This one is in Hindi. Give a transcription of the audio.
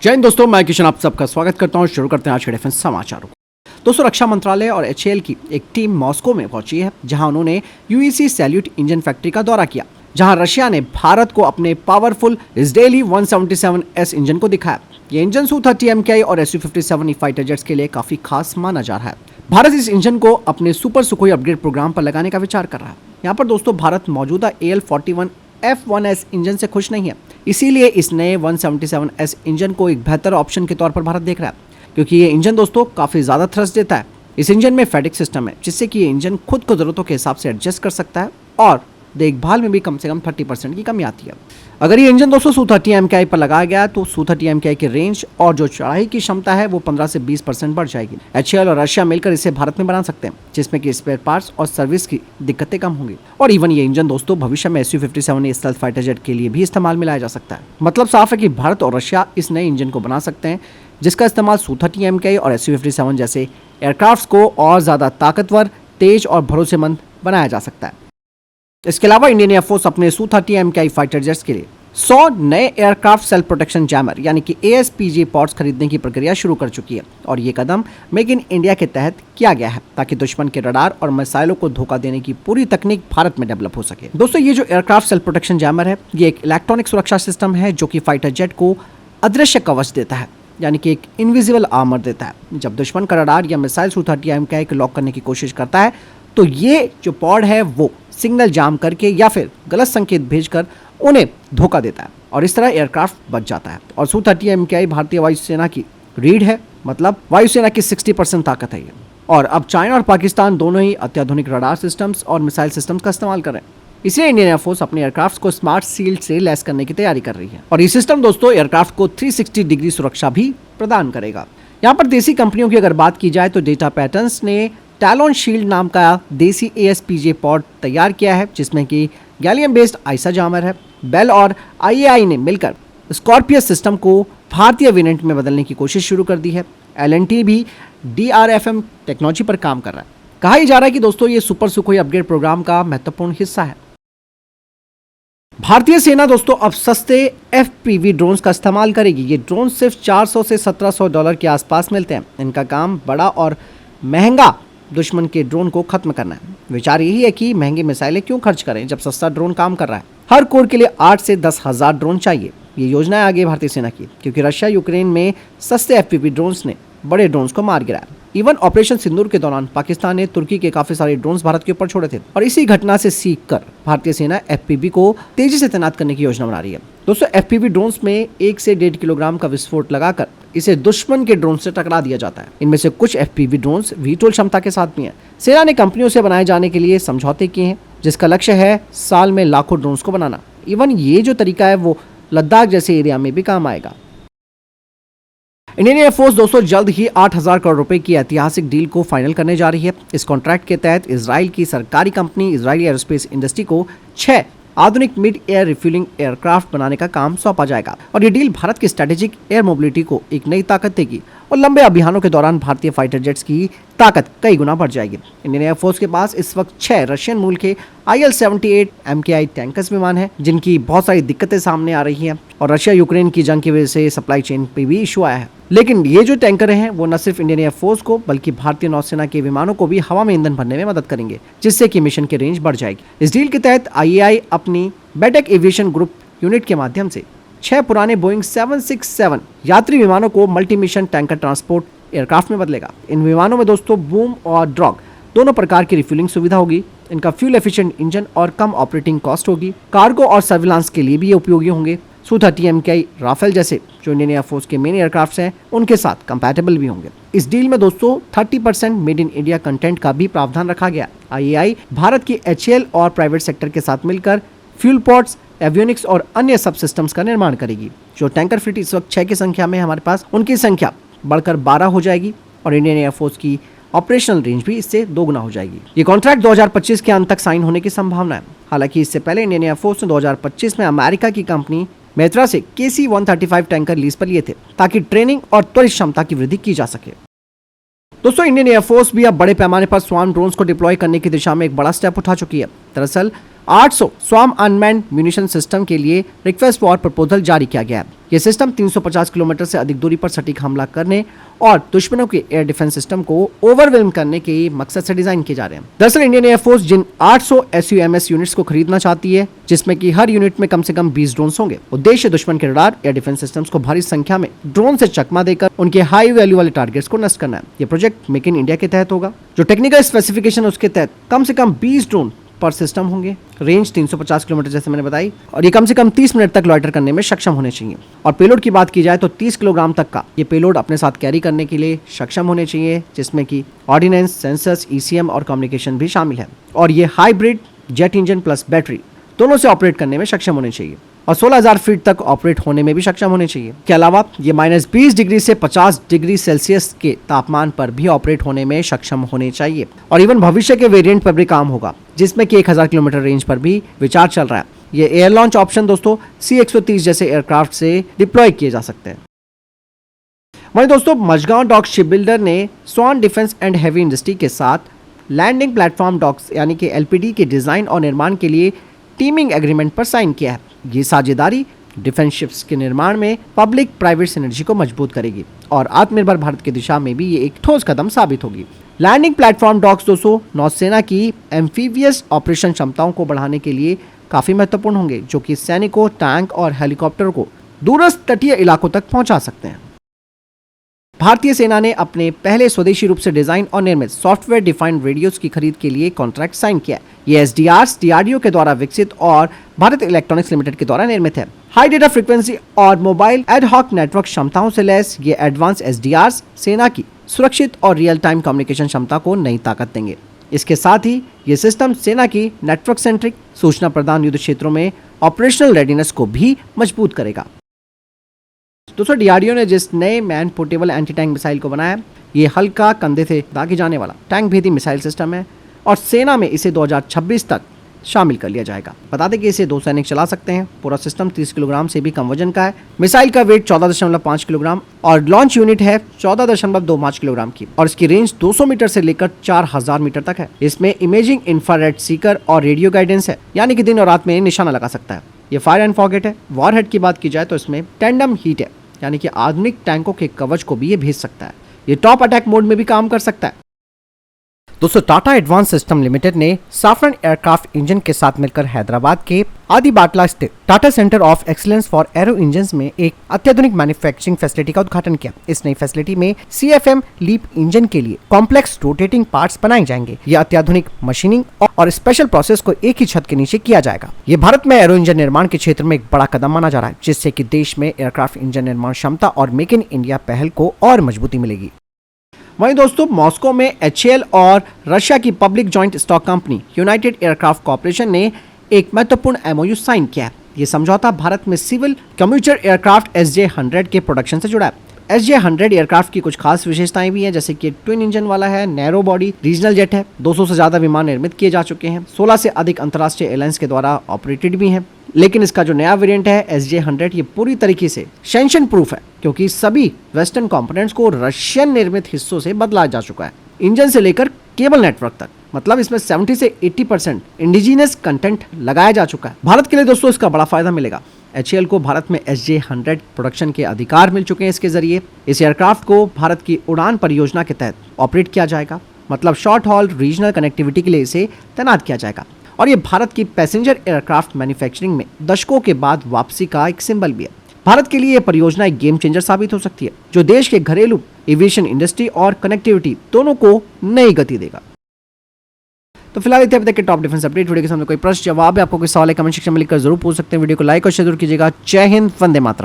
जय हिंद दोस्तों, मैं किशन आप सबका स्वागत करता हूं। शुरू करते हैं आज के डिफेंस समाचारों को। दोस्तों, रक्षा मंत्रालय और एचएएल की एक टीम मॉस्को में पहुंची है, जहां उन्होंने यूईसी सैल्यूट इंजन फैक्ट्री का दौरा किया, जहां रशिया ने भारत को अपने पावरफुल इजरायली 177S इंजन को दिखाया। ये इंजन Su-30 MKI और Su-57 फाइटर जेट्स के लिए काफी खास माना जा रहा है। भारत इस इंजन को अपने सुपर सुखोई अपग्रेड प्रोग्राम पर लगाने का विचार कर रहा है। यहाँ पर दोस्तों, भारत मौजूदा AL-41 F1S इंजन से खुश नहीं है, इसीलिए इस नए 177S इंजन को एक बेहतर ऑप्शन के तौर पर भारत देख रहा है, क्योंकि ये इंजन दोस्तों काफ़ी ज़्यादा थ्रस्ट देता है। इस इंजन में फैटिक सिस्टम है, जिससे कि ये इंजन खुद को ज़रूरतों के हिसाब से एडजस्ट कर सकता है और देखभाल में भी कम से कम 30% की कमी आती है। अगर ये इंजन दोस्तों Su-30 MKI पर लगाया गया तो Su-30 MKI की रेंज और जो चढ़ाई की क्षमता है वो 15 से 20% बढ़ जाएगी। एचएएल और रशिया मिलकर इसे भारत में बना सकते हैं, जिसमें कि स्पेयर पार्ट्स और सर्विस की दिक्कतें कम होंगी। और इवन ये इंजन दोस्तों भविष्य में Su-57 स्टेल्थ फाइटर जेट के लिए भी इस्तेमाल में लाया जा सकता है। मतलब साफ है कि भारत और रशिया इस नए इंजन को बना सकते हैं, जिसका इस्तेमाल Su-30 MKI और Su-57 जैसे एयरक्राफ्ट को और ज़्यादा ताकतवर, तेज और भरोसेमंद बनाया जा सकता है। इसके अलावा इंडियन एयरफोर्स अपने Su-30 MKI फाइटर जेट्स के लिए 100 नए एयरक्राफ्ट सेल्फ प्रोटेक्शन जैमर यानी कि ASPJ पॉड्स खरीदने की प्रक्रिया शुरू कर चुकी है। और ये कदम मेक इन इंडिया के तहत किया गया है, ताकि दुश्मन के रडार और मिसाइलों को धोखा देने की पूरी तकनीक भारत में डेवलप हो सके। दोस्तों, ये जो एयरक्राफ्ट सेल्फ प्रोटेक्शन जैमर है, ये एक इलेक्ट्रॉनिक सुरक्षा सिस्टम है जो कि फाइटर जेट को अदृश्य कवच देता है, यानी कि एक इनविजिबल आर्मर देता है। जब दुश्मन का रडार या मिसाइल Su-30 MKI को लॉक करने की कोशिश करता है, तो ये जो पॉड है वो सिग्नल जाम करके या फिर गलत संकेत भेजकर उन्हें धोखा देता है, और इस तरह एयरक्राफ्ट बच जाता है। और Su-30 MKI भारतीय वायुसेना की रीढ़ है, मतलब वायुसेना की 60% ताकत है ये। और अब चाइना और पाकिस्तान दोनों ही अत्याधुनिक रडार सिस्टम्स और मिसाइल सिस्टम्स का इस्तेमाल कर रहे हैं। इसलिए इंडियन एयरफोर्स अपने एयरक्राफ्ट को स्मार्ट सील्ड से लैस करने की तैयारी कर रही है। और ये सिस्टम दोस्तों एयरक्राफ्ट को 360 डिग्री सुरक्षा भी प्रदान करेगा। यहाँ पर देसी कंपनियों की अगर बात की जाए तो डेटा पैटर्न्स ने टैलोन शील्ड नाम का देसी ASPJ पॉड तैयार किया है, जिसमें कि गैलियम बेस्ड आइसा जामर है। बेल और IAI ने मिलकर स्कॉर्पियस सिस्टम को भारतीय वेरिएंट में बदलने की कोशिश शुरू कर दी है। L&T भी DRFM टेक्नोलॉजी पर काम कर रहा है। कहा ही जा रहा है कि दोस्तों ये सुपर सुखोई अपग्रेड प्रोग्राम का महत्वपूर्ण हिस्सा है। भारतीय सेना दोस्तों अब सस्ते FPV ड्रोन्स का इस्तेमाल करेगी। ये ड्रोन सिर्फ $400 से $1700 के आसपास मिलते हैं। इनका काम बड़ा और महंगा दुश्मन के ड्रोन को खत्म करना है। विचार यही है कि महंगी मिसाइलें क्यों खर्च करें जब सस्ता ड्रोन काम कर रहा है। हर कोर के लिए 8 से 10 हज़ार ड्रोन चाहिए। ये योजना है आगे भारतीय सेना की, क्योंकि रशिया यूक्रेन में सस्ते FPV ड्रोन्स ने बड़े ड्रोन्स को मार गिराया। इवन ऑपरेशन सिंदूर के दौरान पाकिस्तान ने तुर्की के काफी सारे ड्रोन्स भारत के ऊपर छोड़े थे, और इसी घटना से सीख कर भारतीय सेना FPV को तेजी से तैनात करने की योजना बना रही है। दोस्तों, FPV ड्रोन्स में 1 से 1.5 किलोग्राम का विस्फोट लगाकर इसे दुश्मन के ड्रोन से टकरा दिया जाता है। इनमें से कुछ FPV ड्रोन्स VTOL क्षमता के साथ भी हैं। सेना ने कंपनियों से बनाए जाने के लिए समझौते किए हैं, जिसका लक्ष्य है साल में लाखों ड्रोन्स को बनाना। इवन ये जो तरीका है वो लद्दाख जैसे एरिया में भी काम आएगा। इंडियन एयरफोर्स दोस्तों जल्द ही 8,000 करोड़ रुपए की ऐतिहासिक डील को फाइनल करने जा रही है। इस कॉन्ट्रैक्ट के तहत इजराइल की सरकारी कंपनी इजरायली एरोस्पेस इंडस्ट्री को 6 आधुनिक मिड एयर रिफ्यूलिंग एयरक्राफ्ट बनाने का काम सौंपा जाएगा। और ये डील भारत की स्ट्रेटेजिक एयर मोबिलिटी को एक नई ताकत देगी, और लंबे अभियानों के दौरान भारतीय फाइटर जेट्स की ताकत कई गुना बढ़ जाएगी। इंडियन एयरफोर्स के पास इस वक्त 6 रशियन मूल के IL-78 MKI टैंकर्स विमान हैं, जिनकी बहुत सारी दिक्कतें सामने आ रही हैं, और रशिया यूक्रेन की जंग की वजह से सप्लाई चेन पे भी इशू आया है। लेकिन ये जो टैंकर हैं वो न सिर्फ इंडियन एयरफोर्स को बल्कि भारतीय नौसेना के विमानों को भी हवा में ईंधन भरने में मदद करेंगे, जिससे कि मिशन की रेंज बढ़ जाएगी। इस डील के तहत IAI अपनी बेटेक एविएशन ग्रुप यूनिट के माध्यम से 6 पुराने बोइंग 767 यात्री विमानों को multi mission tanker transport aircraft में बदलेगा। इन विमानों में दोस्तों बूम और ड्रॉग दोनों प्रकार की रिफ्यूलिंग सुविधा होगी। इनका फ्यूल एफिशिएंट इंजन और कम ऑपरेटिंग कॉस्ट होगी। कार्गो और सर्विलांस के लिए भी ये उपयोगी होंगे। Su-30 MKI राफेल जैसे जो इंडियन एयरफोर्स के मेन एयरक्राफ्ट हैं उनके साथ कंपैटिबल भी होंगे। इस डील में दोस्तों 30% मेड इन इंडिया कंटेंट का भी प्रावधान रखा गया। IAI भारत की HAL और प्राइवेट सेक्टर के साथ मिलकर फ्यूल पॉड्स, एवियोनिक्स और अन्य सब सिस्टम्स का निर्माण करेगी। जो टैंकर फ्लीट इस वक्त 6 की संख्या में हमारे पास, उनकी संख्या बढ़कर 12 हो जाएगी, और इंडियन एयरफोर्स की ऑपरेशनल रेंज भी इससे 2 गुना हो जाएगी। ये कॉन्ट्रैक्ट 2025 के अंत तक साइन होने की संभावना है। हालांकि इससे पहले इंडियन एयरफोर्स ने 2025 में अमेरिका की कंपनी मेत्रा से KC-135 टैंकर लीज पर लिए थे, ताकि ट्रेनिंग और त्वरित क्षमता की वृद्धि की जा सके। दोस्तों, इंडियन एयरफोर्स भी अब बड़े पैमाने पर स्वार्म ड्रोन्स को डिप्लॉय करने की दिशा में एक बड़ा स्टेप उठा चुकी है। दरअसल 800 स्वाम अनमैन्ड म्यूनिशन सिस्टम के लिए रिक्वेस्ट फॉर प्रपोजल जारी किया गया है। यह सिस्टम 350 किलोमीटर से अधिक दूरी पर सटीक हमला करने और दुश्मनों के एयर डिफेंस सिस्टम को ओवरवेल्म करने के मकसद से डिजाइन किए जा रहे हैं। दरअसल इंडियन एयरफोर्स जिन 800 SUMS यूनिट्स को खरीदना चाहती है, जिसमें कि हर यूनिट में कम से कम 20 ड्रोन होंगे। उद्देश्य दुश्मन के रडार एयर डिफेंस सिस्टम्स को भारी संख्या में ड्रोन से चकमा देकर उनके हाई वैल्यू वाले टारगेट्स को नष्ट करना है। यह प्रोजेक्ट मेक इन इंडिया के तहत होगा। जो टेक्निकल स्पेसिफिकेशन उसके तहत कम से कम 20 ड्रोन पर सिस्टम होंगे। रेंज 350 किलोमीटर जैसे मैंने बताई, और ये कम से कम 30 मिनट तक लॉइटर करने में सक्षम होने चाहिए। और पेलोड की बात की जाए तो 30 किलोग्राम तक का ये पेलोड अपने साथ कैरी करने के लिए सक्षम होने चाहिए, जिसमें कि ऑर्डिनेंस, सेंसर्स, ECM और कम्युनिकेशन भी शामिल है। और ये hybrid jet engine plus battery दोनों से ऑपरेट करने में सक्षम होने चाहिए और 16,000 फीट तक ऑपरेट होने में भी सक्षम होने चाहिए। के अलावा ये -20 डिग्री से 50 डिग्री सेल्सियस के तापमान पर भी ऑपरेट होने में सक्षम होने चाहिए। और इवन भविष्य के वेरिएंट पर भी काम होगा, जिसमें कि 1000 किलोमीटर रेंज पर भी विचार चल रहा है। ये एयर लॉन्च ऑप्शन दोस्तों C-130 जैसे एयरक्राफ्ट से डिप्लॉय किए जा सकते हैं। वहीं दोस्तों मझगांव डॉक शिप बिल्डर ने स्वान डिफेंस एंड हेवी इंडस्ट्री के साथ लैंडिंग प्लेटफॉर्म डॉक्स यानी कि LPD के डिजाइन और निर्माण के लिए टीमिंग एग्रीमेंट पर साइन किया है। ये साझेदारी डिफेंस शिप्स के निर्माण में पब्लिक प्राइवेट सिनर्जी को मजबूत करेगी और आत्मनिर्भर भारत की दिशा में भी ये एक ठोस कदम साबित होगी। लैंडिंग प्लेटफॉर्म डॉक्स दोस्तों नौसेना की एम्फीबियस ऑपरेशन क्षमताओं को बढ़ाने के लिए काफी महत्वपूर्ण होंगे, जो कि सैनिकों, टैंक और हेलीकॉप्टर को दूरस्थ तटीय इलाकों तक पहुंचा सकते हैं। भारतीय सेना ने अपने पहले स्वदेशी रूप से डिजाइन और निर्मित सॉफ्टवेयर डिफाइंड रेडियोस की खरीद के लिए कॉन्ट्रैक्ट साइन किया। ये SDRs DRDO के द्वारा विकसित और भारत इलेक्ट्रॉनिक्स लिमिटेड के द्वारा निर्मित है। हाई डेटा फ्रीक्वेंसी और मोबाइल एड हॉक नेटवर्क क्षमताओं से लैस ये एडवांस SDRs सेना की सुरक्षित और रियल टाइम कम्युनिकेशन क्षमता को नई ताकत देंगे। इसके साथ ही ये सिस्टम सेना की नेटवर्क सेंट्रिक सूचना प्रदान युद्ध क्षेत्रों में ऑपरेशनल रेडीनेस को भी मजबूत करेगा। दोस्तों DRDO ने जिस नए man portable anti tank missile को बनाया, ये हल्का, कंधे से दागे जाने वाला टैंक भेदी मिसाइल सिस्टम है और सेना में इसे 2026 तक शामिल कर लिया जाएगा। बता दें कि इसे 2 सैनिक चला सकते हैं। पूरा सिस्टम 30 किलोग्राम से भी कम वजन का है। मिसाइल का वेट 14.5 किलोग्राम और लॉन्च यूनिट है 14.25 किलोग्राम की और इसकी रेंज 200 मीटर से लेकर 4000 मीटर तक है। इसमें इमेजिंग, इंफ्रारेड सीकर और रेडियो गाइडेंस है, यानी कि दिन और रात में निशाना लगा सकता है। ये फायर एंड फॉरगेट है। वॉरहेड की बात की जाए तो इसमें टेंडम हीट है, यानी कि आधुनिक टैंकों के कवच को भी ये भेज सकता है। ये टॉप अटैक मोड में भी काम कर सकता है। दोस्तों टाटा एडवांस सिस्टम लिमिटेड ने साफरन एयरक्राफ्ट इंजन के साथ मिलकर हैदराबाद के आदि बाटला स्थित Tata centre of excellence for aero engines में एक अत्याधुनिक मैन्युफैक्चरिंग फैसिलिटी का उद्घाटन किया। इस नई फैसिलिटी में CFM लीप इंजन के लिए कॉम्प्लेक्स रोटेटिंग पार्ट्स बनाए जाएंगे। ये अत्याधुनिक मशीनिंग और स्पेशल प्रोसेस को एक ही छत के नीचे किया जाएगा। ये भारत में एरो इंजन निर्माण के क्षेत्र में एक बड़ा कदम माना जा रहा है, जिससे कि देश में एयरक्राफ्ट इंजन निर्माण क्षमता और मेक इन इंडिया पहल को और मजबूती मिलेगी। वहीं दोस्तों मॉस्को में HAL और रशिया की public joint stock company United aircraft corporation ने एक महत्वपूर्ण MOU साइन किया है। ये समझौता भारत में सिविल कम्यूटर एयरक्राफ्ट SJ-100 के प्रोडक्शन से जुड़ा है। SJ-100 एयरक्राफ्ट की कुछ खास विशेषताएं भी हैं, जैसे कि ट्विन इंजन वाला है, नैरो बॉडी, रीजनल जेट है, 200 से ज्यादा विमान निर्मित किए जा चुके हैं, 16 से अधिक अंतर्राष्ट्रीय एयरलाइंस के द्वारा ऑपरेटेड भी हैं। लेकिन इसका जो नया वेरिएंट है SJ-100 ये पूरी तरीके से सैंक्शन प्रूफ है, क्योंकि सभी वेस्टर्न कंपोनेंट्स को रशियन निर्मित हिस्सों से बदला जा चुका है, इंजन से लेकर केबल नेटवर्क तक। मतलब इसमें 70 से 80% इंडिजिनस कंटेंट लगाया जा चुका है। भारत के लिए दोस्तों इसका बड़ा फायदा मिलेगा। HAL को भारत में SJ-100 प्रोडक्शन के अधिकार मिल चुके हैं। इसके जरिए इस एयरक्राफ्ट को भारत की उड़ान परियोजना के तहत ऑपरेट किया जाएगा। मतलब शॉर्ट हॉल रीजनल कनेक्टिविटी के लिए इसे तैनात किया जाएगा और ये भारत की पैसेंजर एयरक्राफ्ट मैन्युफैक्चरिंग में दशकों के बाद वापसी का एक सिंबल भी है। भारत के लिए यह परियोजना एक गेम चेंजर साबित हो सकती है, जो देश के घरेलू एविएशन इंडस्ट्री और कनेक्टिविटी दोनों को नई गति देगा। तो फिलहाल इतने तक के टॉप डिफेंस अपडेट। वीडियो के सामने कोई प्रश्न जवाब है, आपको कोई सवाल है, कमेंट सेक्शन में लिखकर जरूर पूछ सकते हैं। वीडियो को लाइक और शेयर जरूर कीजिएगा। जय हिंद, वंदे मातरम।